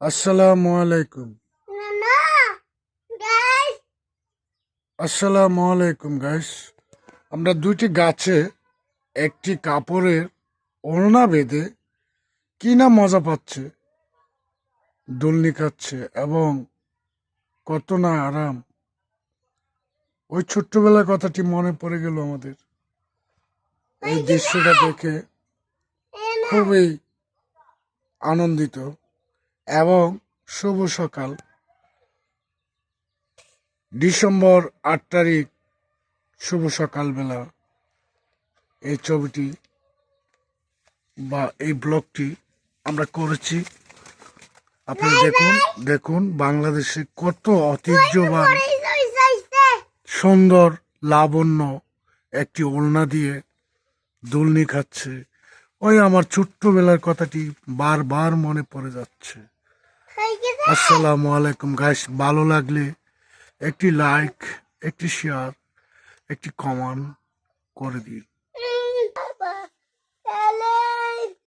আসসালামু আলাইকুম। আসসালামু আলাইকুম গাইস। আমরা দুইটি গাছে একটি কাপড়ের ওড়না বেঁধে কি না মজা পাচ্ছে, দোলনি খাচ্ছে এবং কত না আরাম। ওই ছোট্টবেলার কথাটি মনে পড়ে গেল আমাদের। এই দৃশ্যটা দেখে খুবই আনন্দিত এবং শুভ সকাল। ডিসেম্বর 8 তারিখ, শুভ সকালবেলা এই ছবিটি বা এই ব্লগটি আমরা করেছি। আপনারা দেখুন দেখুন বাংলাদেশে কত ঐতিহ্যবান সুন্দর লাবণ্য একটি ওড়না দিয়ে দোলনি খাচ্ছে। ওই আমার ছোট্টবেলার কথাটি বারবার মনে পড়ে যাচ্ছে। আসসালামু আলাইকুম গাইস। ভালো লাগলে একটি লাইক, একটি শেয়ার, একটি কমেন্ট করে দিন।